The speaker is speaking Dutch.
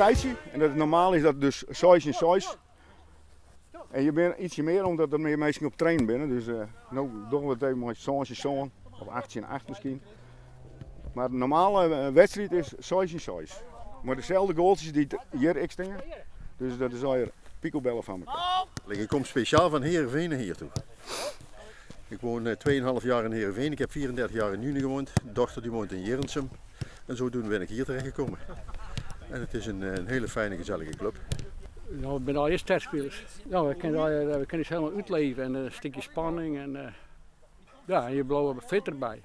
meisje. En dat normaal is dat dus 6 en 6. En je bent ietsje meer omdat er meer mensen op trainen binnen. Dus nou doen we het even met 6 en 6. Of 8 en 8 misschien. Maar de normale wedstrijd is 6 en 6. Maar dezelfde goaltjes die hier ik stingen. Dus dat is alweer picobellen van elkaar. Ik kom speciaal van Heerenveen hier toe. Ik woon 2,5 jaar in Heerenveen. Ik heb 34 jaar in Nuenen gewoond. De dochter die woont in Jerensum. En zodoende ben ik hier terechtgekomen. En het is een hele fijne, gezellige club. Ja, ik ben al eerst testspelers. Ja, we kunnen het helemaal uitleven en een stukje spanning. En ja, je blijft fit erbij.